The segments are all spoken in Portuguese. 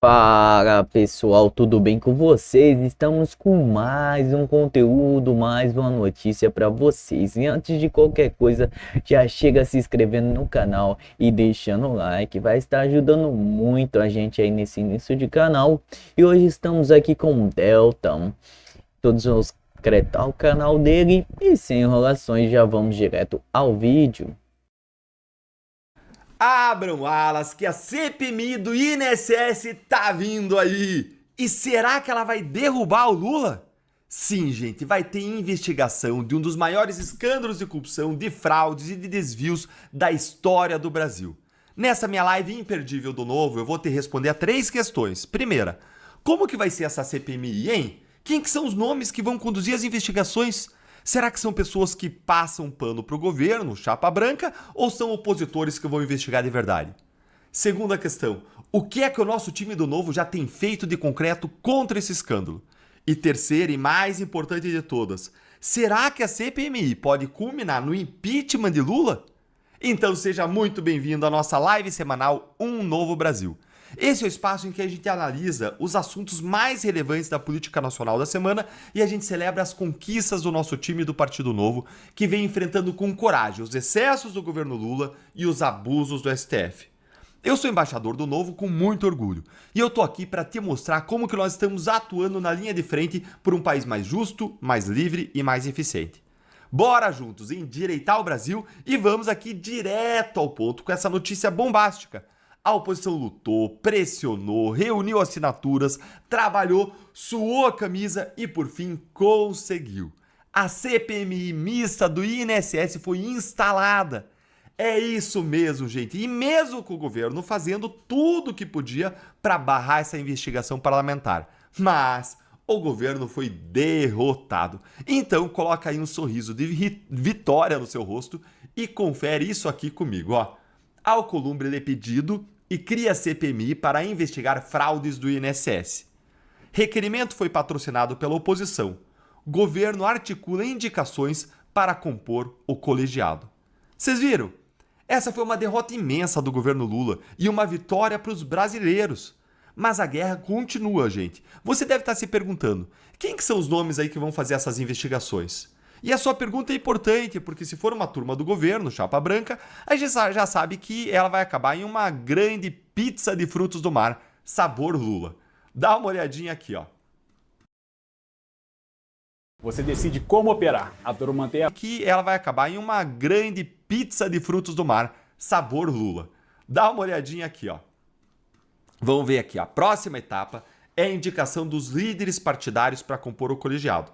Fala pessoal, tudo bem com vocês? Estamos com mais um conteúdo, mais uma notícia para vocês. E antes de qualquer coisa, já chega se inscrevendo no canal e deixando o like, vai estar ajudando muito a gente aí nesse início de canal. E hoje estamos aqui com o Delta, todos vamos secretar o canal dele e sem enrolações já vamos direto ao vídeo. Abram alas que a CPMI do INSS tá vindo aí! E será que ela vai derrubar o Lula? Sim, gente, vai ter investigação de um dos maiores escândalos de corrupção, de fraudes e de desvios da história do Brasil. Nessa minha live imperdível do Novo, eu vou te responder a 3 questões. Primeira, como que vai ser essa CPMI, hein? Quem que são os nomes que vão conduzir as investigações? Será que são pessoas que passam pano pro governo, chapa branca, ou são opositores que vão investigar de verdade? Segunda questão, o que é que o nosso time do Novo já tem feito de concreto contra esse escândalo? E terceira e mais importante de todas, será que a CPMI pode culminar no impeachment de Lula? Então seja muito bem-vindo à nossa live semanal Um Novo Brasil. Esse é o espaço em que a gente analisa os assuntos mais relevantes da política nacional da semana e a gente celebra as conquistas do nosso time do Partido Novo, que vem enfrentando com coragem os excessos do governo Lula e os abusos do STF. Eu sou embaixador do Novo com muito orgulho e eu tô aqui para te mostrar como que nós estamos atuando na linha de frente por um país mais justo, mais livre e mais eficiente. Bora juntos endireitar o Brasil e vamos aqui direto ao ponto com essa notícia bombástica. A oposição lutou, pressionou, reuniu assinaturas, trabalhou, suou a camisa e por fim conseguiu. A CPMI mista do INSS foi instalada. É isso mesmo, gente. E mesmo com o governo fazendo tudo o que podia para barrar essa investigação parlamentar. Mas o governo foi derrotado. Então coloca aí um sorriso de vitória no seu rosto e confere isso aqui comigo, ó. Alcolumbre é pedido e cria a CPMI para investigar fraudes do INSS. Requerimento foi patrocinado pela oposição. Governo articula indicações para compor o colegiado. Vocês viram? Essa foi uma derrota imensa do governo Lula e uma vitória para os brasileiros. Mas a guerra continua, gente. Você deve estar se perguntando, quem que são os nomes aí que vão fazer essas investigações? E a sua pergunta é importante, porque se for uma turma do governo, chapa branca, a gente já sabe que ela vai acabar em uma grande pizza de frutos do mar, sabor Lula. Dá uma olhadinha aqui, ó. Você decide como operar. A turma mantém a... Que ela vai acabar em uma grande pizza de frutos do mar, sabor Lula. Dá uma olhadinha aqui, ó. Vamos ver aqui, a próxima etapa é a indicação dos líderes partidários para compor o colegiado.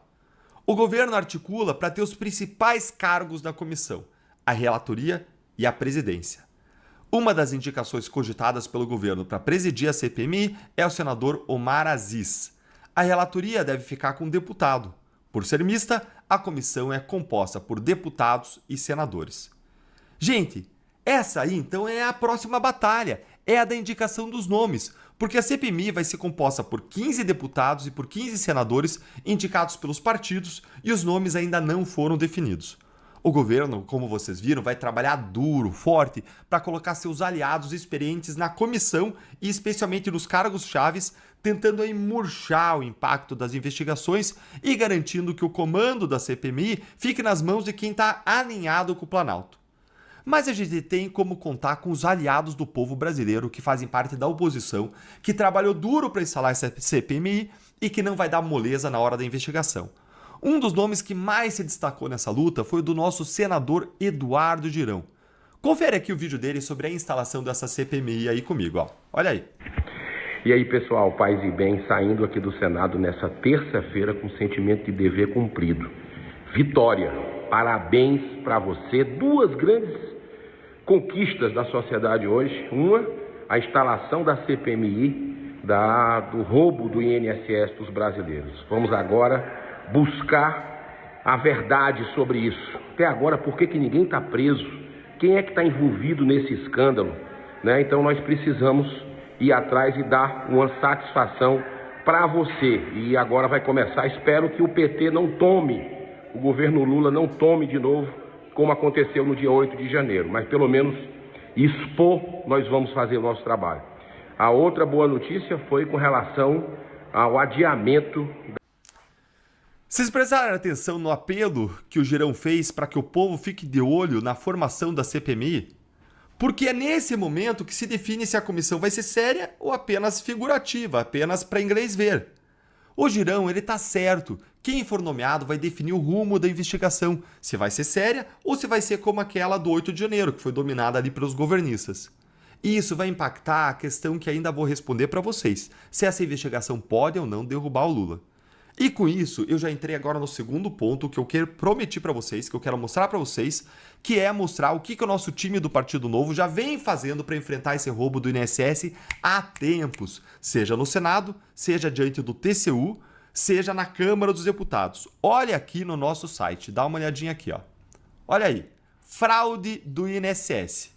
O governo articula para ter os principais cargos da comissão, a relatoria e a presidência. Uma das indicações cogitadas pelo governo para presidir a CPMI é o senador Omar Aziz. A relatoria deve ficar com um deputado. Por ser mista, a comissão é composta por deputados e senadores. Gente, essa aí então é a próxima batalha, é a da indicação dos nomes, porque a CPMI vai ser composta por 15 deputados e por 15 senadores indicados pelos partidos e os nomes ainda não foram definidos. O governo, como vocês viram, vai trabalhar duro, forte, para colocar seus aliados experientes na comissão e especialmente nos cargos chaves, tentando aí murchar o impacto das investigações e garantindo que o comando da CPMI fique nas mãos de quem está alinhado com o Planalto. Mas a gente tem como contar com os aliados do povo brasileiro que fazem parte da oposição, que trabalhou duro para instalar essa CPMI e que não vai dar moleza na hora da investigação. Um dos nomes que mais se destacou nessa luta foi o do nosso senador Eduardo Girão. Confere aqui o vídeo dele sobre a instalação dessa CPMI aí comigo, ó. Olha aí. E aí, pessoal, paz e bem, saindo aqui do Senado nessa terça-feira com sentimento de dever cumprido. Vitória, parabéns para você. 2 grandes conquistas da sociedade hoje. Uma, a instalação da CPMI do roubo do INSS dos brasileiros. Vamos agora buscar a verdade sobre isso. Até agora, por que ninguém está preso? Quem é que está envolvido nesse escândalo? Né? Então nós precisamos ir atrás e dar uma satisfação para você. E agora vai começar, espero que o PT não tome, o governo Lula não tome de novo, como aconteceu no dia 8 de janeiro, mas pelo menos expor, nós vamos fazer o nosso trabalho. A outra boa notícia foi com relação ao adiamento. Vocês prestaram atenção no apelo que o Girão fez para que o povo fique de olho na formação da CPMI? Porque é nesse momento que se define se a comissão vai ser séria ou apenas figurativa, apenas para inglês ver. O Girão, ele tá certo. Quem for nomeado vai definir o rumo da investigação, se vai ser séria ou se vai ser como aquela do 8 de janeiro, que foi dominada ali pelos governistas. E isso vai impactar a questão que ainda vou responder para vocês, se essa investigação pode ou não derrubar o Lula. E com isso, eu já entrei agora no segundo ponto que eu prometi para vocês, que eu quero mostrar para vocês, que é mostrar o que o nosso time do Partido Novo já vem fazendo para enfrentar esse roubo do INSS há tempos, seja no Senado, seja diante do TCU, seja na Câmara dos Deputados. Olha aqui no nosso site, dá uma olhadinha aqui, ó. Olha aí, fraude do INSS.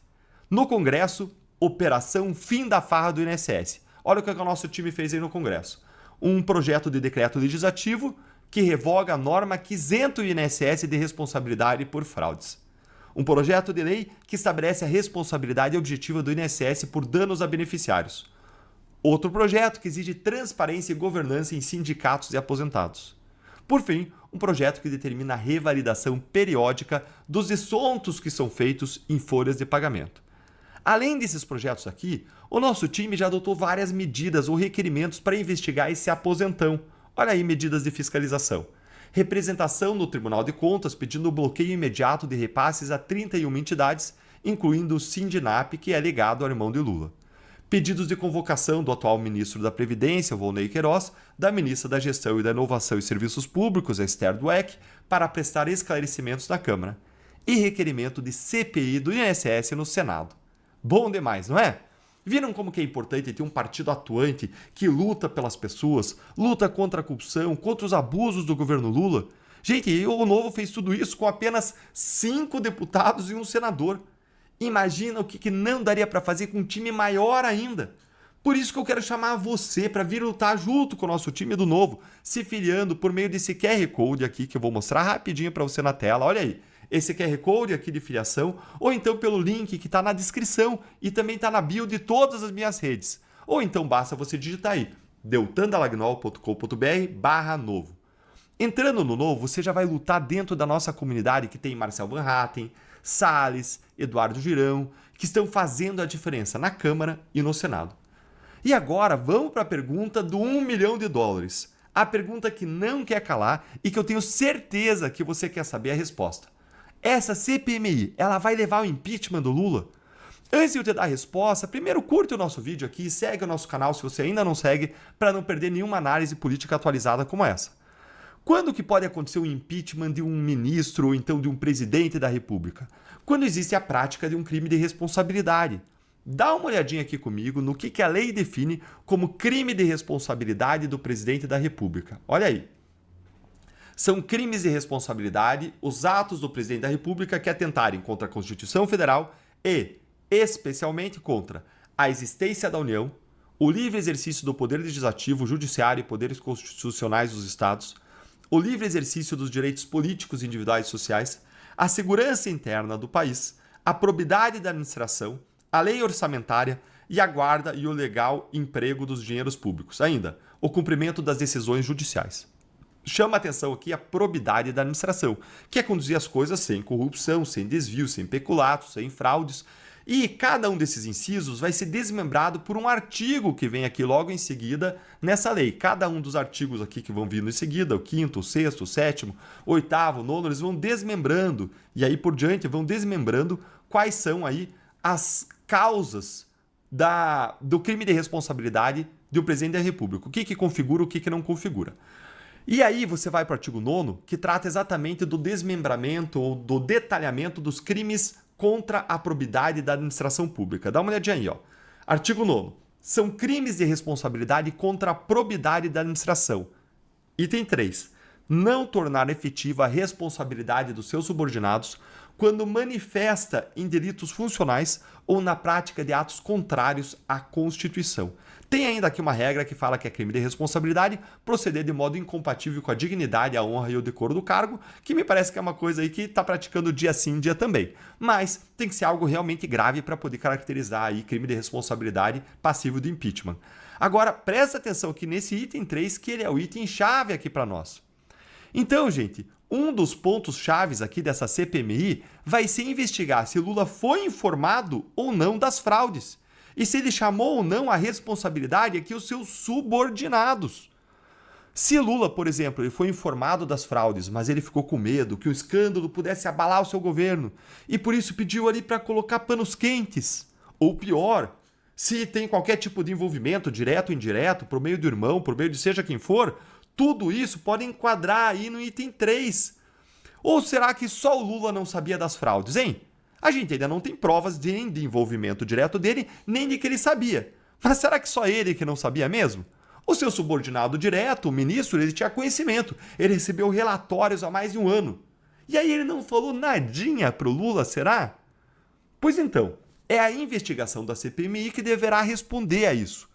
No Congresso, Operação Fim da Farra do INSS. Olha o que o nosso time fez aí no Congresso. Um projeto de decreto legislativo que revoga a norma que isenta o INSS de responsabilidade por fraudes. Um projeto de lei que estabelece a responsabilidade objetiva do INSS por danos a beneficiários. Outro projeto que exige transparência e governança em sindicatos e aposentados. Por fim, um projeto que determina a revalidação periódica dos descontos que são feitos em folhas de pagamento. Além desses projetos aqui, o nosso time já adotou várias medidas ou requerimentos para investigar esse aposentão. Olha aí, medidas de fiscalização. Representação no Tribunal de Contas pedindo o bloqueio imediato de repasses a 31 entidades, incluindo o Sindinap, que é ligado ao irmão de Lula. Pedidos de convocação do atual ministro da Previdência, Volney Queiroz, da ministra da Gestão e da Inovação e Serviços Públicos, Esther Dweck, para prestar esclarecimentos na Câmara. E requerimento de CPI do INSS no Senado. Bom demais, não é? Viram como que é importante ter um partido atuante que luta pelas pessoas, luta contra a corrupção, contra os abusos do governo Lula? Gente, o Novo fez tudo isso com apenas 5 deputados e um senador. Imagina o que não daria para fazer com um time maior ainda. Por isso que eu quero chamar você para vir lutar junto com o nosso time do Novo, se filiando por meio desse QR Code aqui que eu vou mostrar rapidinho para você na tela. Olha aí. Esse QR Code aqui de filiação, ou então pelo link que está na descrição e também está na bio de todas as minhas redes. Ou então basta você digitar aí, deltandalagnol.com.br/novo. Entrando no Novo, você já vai lutar dentro da nossa comunidade que tem Marcel Van Hatten, Salles, Eduardo Girão, que estão fazendo a diferença na Câmara e no Senado. E agora vamos para a pergunta do $1 milhão. A pergunta que não quer calar e que eu tenho certeza que você quer saber a resposta. Essa CPMI, ela vai levar ao impeachment do Lula? Antes de eu te dar a resposta, primeiro curte o nosso vídeo aqui e segue o nosso canal se você ainda não segue, para não perder nenhuma análise política atualizada como essa. Quando que pode acontecer o impeachment de um ministro ou então de um presidente da República? Quando existe a prática de um crime de responsabilidade. Dá uma olhadinha aqui comigo no que a lei define como crime de responsabilidade do presidente da República. Olha aí. São crimes de responsabilidade os atos do presidente da República que atentarem contra a Constituição Federal e, especialmente, contra a existência da União, o livre exercício do poder legislativo, judiciário e poderes constitucionais dos Estados, o livre exercício dos direitos políticos individuais e sociais, a segurança interna do país, a probidade da administração, a lei orçamentária e a guarda e o legal emprego dos dinheiros públicos. Ainda, o cumprimento das decisões judiciais. Chama a atenção aqui a probidade da administração, que é conduzir as coisas sem corrupção, sem desvio, sem peculato, sem fraudes. E cada um desses incisos vai ser desmembrado por um artigo que vem aqui logo em seguida nessa lei. Cada um dos artigos aqui que vão vindo em seguida, o 5º, o 6º, o 7º, o 8º, o 9º, eles vão desmembrando. E aí por diante vão desmembrando quais são aí as causas do crime de responsabilidade do presidente da República. O que configura, o que não configura. E aí você vai para o artigo 9º, que trata exatamente do desmembramento ou do detalhamento dos crimes contra a probidade da administração pública. Dá uma olhadinha aí, ó. Artigo 9º. São crimes de responsabilidade contra a probidade da administração. Item 3. Não tornar efetiva a responsabilidade dos seus subordinados quando manifesta em delitos funcionais ou na prática de atos contrários à Constituição. Tem ainda aqui uma regra que fala que é crime de responsabilidade proceder de modo incompatível com a dignidade, a honra e o decoro do cargo, que me parece que é uma coisa aí que está praticando dia sim, dia também. Mas tem que ser algo realmente grave para poder caracterizar aí crime de responsabilidade passível de impeachment. Agora, presta atenção aqui nesse item 3, que ele é o item chave aqui para nós. Então, gente, um dos pontos chaves aqui dessa CPMI vai ser investigar se Lula foi informado ou não das fraudes e se ele chamou ou não a responsabilidade aqui os seus subordinados. Se Lula, por exemplo, ele foi informado das fraudes, mas ele ficou com medo que o escândalo pudesse abalar o seu governo e por isso pediu ali para colocar panos quentes, ou pior, se tem qualquer tipo de envolvimento, direto ou indireto, por meio do irmão, por meio de seja quem for, tudo isso pode enquadrar aí no item 3. Ou será que só o Lula não sabia das fraudes, hein? A gente ainda não tem provas nem de envolvimento direto dele, nem de que ele sabia. Mas será que só ele que não sabia mesmo? O seu subordinado direto, o ministro, ele tinha conhecimento. Ele recebeu relatórios há mais de um ano. E aí ele não falou nadinha pro Lula, será? Pois então, é a investigação da CPMI que deverá responder a isso.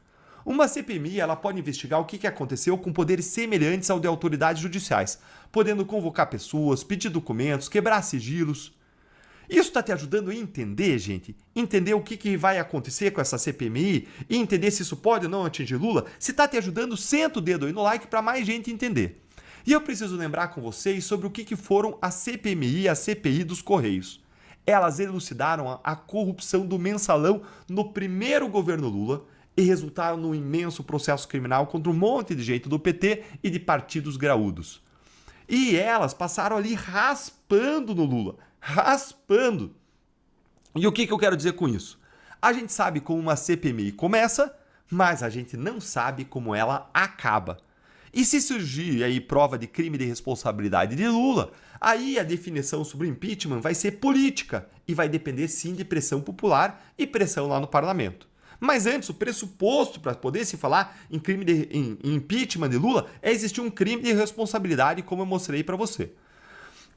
Uma CPMI ela pode investigar o que aconteceu com poderes semelhantes ao de autoridades judiciais, podendo convocar pessoas, pedir documentos, quebrar sigilos. Isso está te ajudando a entender, gente? Entender o que vai acontecer com essa CPMI e entender se isso pode ou não atingir Lula? Se está te ajudando, senta o dedo aí no like para mais gente entender. E eu preciso lembrar com vocês sobre o que foram a CPMI e a CPI dos Correios. Elas elucidaram a corrupção do mensalão no primeiro governo Lula e resultaram num imenso processo criminal contra um monte de gente do PT e de partidos graúdos. E elas passaram ali raspando no Lula. Raspando. E o que eu quero dizer com isso? A gente sabe como uma CPMI começa, mas a gente não sabe como ela acaba. E se surgir aí prova de crime de responsabilidade de Lula, aí a definição sobre o impeachment vai ser política e vai depender sim de pressão popular e pressão lá no parlamento. Mas antes, o pressuposto para poder se falar em impeachment de Lula é existir um crime de responsabilidade, como eu mostrei para você.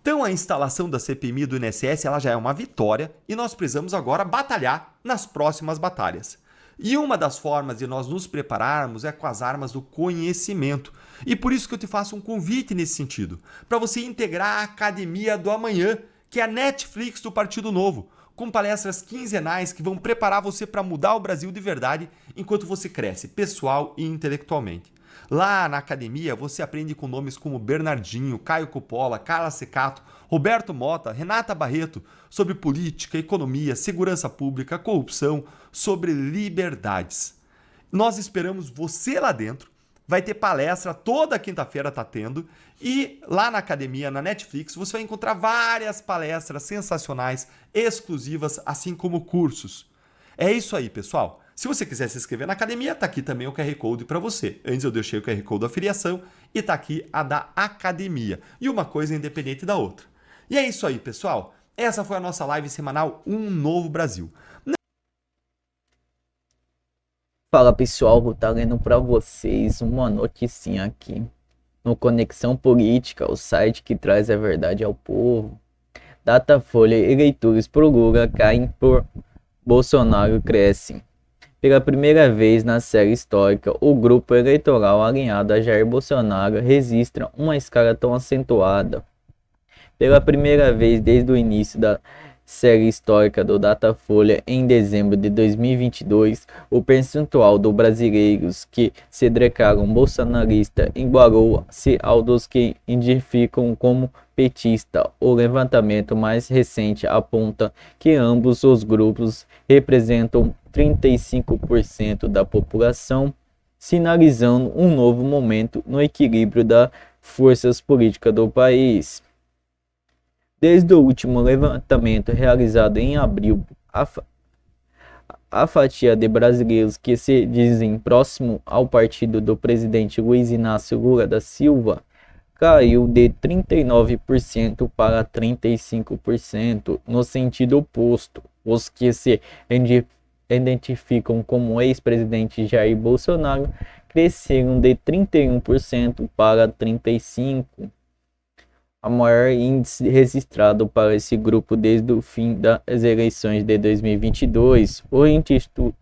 Então a instalação da CPMI do INSS ela já é uma vitória e nós precisamos agora batalhar nas próximas batalhas. E uma das formas de nós nos prepararmos é com as armas do conhecimento. E por isso que eu te faço um convite nesse sentido, para você integrar a Academia do Amanhã, que é a Netflix do Partido Novo, com palestras quinzenais que vão preparar você para mudar o Brasil de verdade enquanto você cresce, pessoal e intelectualmente. Lá na academia você aprende com nomes como Bernardinho, Caio Coppola, Carla Secato, Roberto Mota, Renata Barreto, sobre política, economia, segurança pública, corrupção, sobre liberdades. Nós esperamos você lá dentro. Vai ter palestra, toda quinta-feira tá tendo, e lá na academia, na Netflix, você vai encontrar várias palestras sensacionais, exclusivas, assim como cursos. É isso aí, pessoal. Se você quiser se inscrever na academia, tá aqui também o QR Code para você. Antes eu deixei o QR Code da afiliação e tá aqui a da academia. E uma coisa é independente da outra. E é isso aí, pessoal. Essa foi a nossa live semanal Um Novo Brasil. Fala pessoal, vou estar lendo para vocês uma noticinha aqui no Conexão Política, o site que traz a verdade ao povo. Datafolha: eleitores por Lula caem, por Bolsonaro crescem. Pela primeira vez na série histórica, o grupo eleitoral alinhado a Jair Bolsonaro registra uma escala tão acentuada. Pela primeira vez desde o início da série histórica do Datafolha, em dezembro de 2022, o percentual de brasileiros que se declaram bolsonarista igualou-se ao dos que identificam como petista. O levantamento mais recente aponta que ambos os grupos representam 35% da população, sinalizando um novo momento no equilíbrio das forças políticas do país. Desde o último levantamento realizado em abril, a fatia de brasileiros que se dizem próximo ao partido do presidente Luiz Inácio Lula da Silva caiu de 39% para 35%, no sentido oposto. Os que se identificam como ex-presidente Jair Bolsonaro cresceram de 31% para 35%. A maior índice registrado para esse grupo desde o fim das eleições de 2022. O Instituto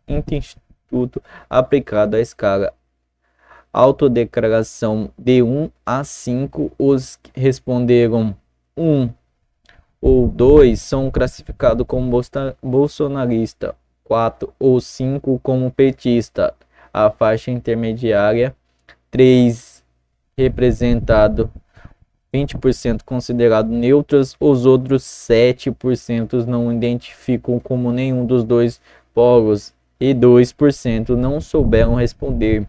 Instituto aplicado à escala autodeclaração de 1 a 5. Os que responderam 1 ou 2 são classificados como bolsonarista, 4 ou 5 como petista, a faixa intermediária 3 representado 20% considerado neutros, os outros 7% não identificam como nenhum dos dois polos e 2% não souberam responder.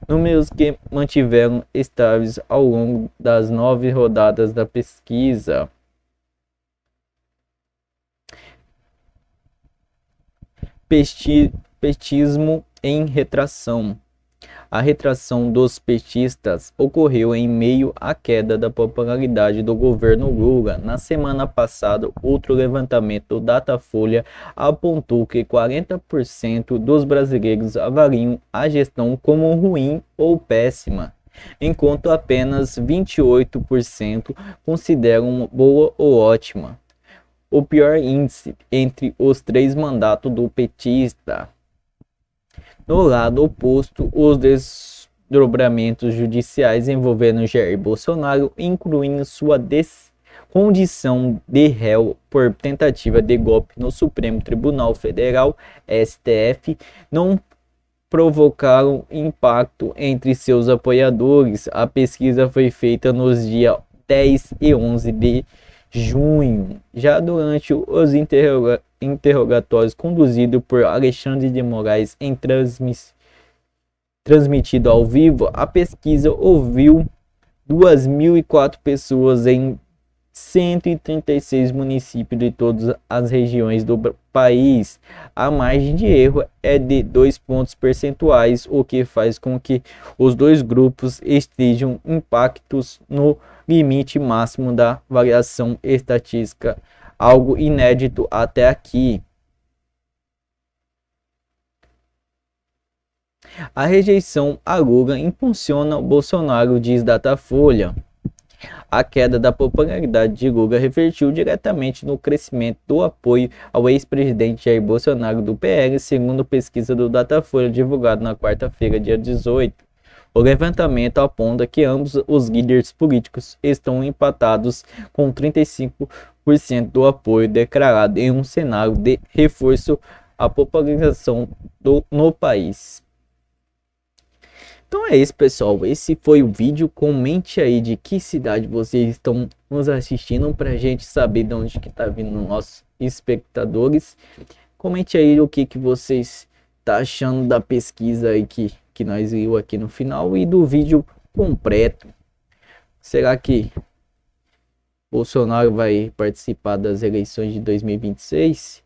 Números que mantiveram estáveis ao longo das 9 rodadas da pesquisa. Petismo em retração. A retração dos petistas ocorreu em meio à queda da popularidade do governo Lula. Na semana passada, outro levantamento do Datafolha apontou que 40% dos brasileiros avaliam a gestão como ruim ou péssima, enquanto apenas 28% consideram boa ou ótima. O pior índice entre os 3 mandatos do petista. No lado oposto, os desdobramentos judiciais envolvendo Jair Bolsonaro, incluindo sua condição de réu por tentativa de golpe no Supremo Tribunal Federal, STF, não provocaram impacto entre seus apoiadores. A pesquisa foi feita nos dias 10 e 11 de junho. Já durante os interrogatórios conduzidos por Alexandre de Moraes em transmitido ao vivo, a pesquisa ouviu 2.004 pessoas em 136 municípios de todas as regiões do país. A margem de erro é de 2 pontos percentuais, o que faz com que os dois grupos estejam impactos no limite máximo da variação estatística, algo inédito até aqui. A rejeição a Lula impulsiona o Bolsonaro, diz Datafolha. A queda da popularidade de Lula revertiu diretamente no crescimento do apoio ao ex-presidente Jair Bolsonaro do PL, segundo pesquisa do Datafolha divulgada na quarta-feira, dia 18. O levantamento aponta que ambos os líderes políticos estão empatados com 35% do apoio declarado em um cenário de reforço à popularização no país. Então é isso, pessoal. Esse foi o vídeo. Comente aí de que cidade vocês estão nos assistindo para a gente saber de onde que tá vindo nossos espectadores. Comente aí o que vocês tá achando da pesquisa aí que nós viu aqui no final e do vídeo completo. Será que Bolsonaro vai participar das eleições de 2026?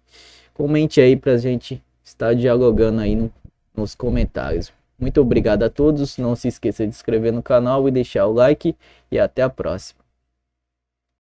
Comente aí pra gente estar dialogando aí nos comentários. Muito obrigado a todos. Não se esqueça de se inscrever no canal e deixar o like. E até a próxima.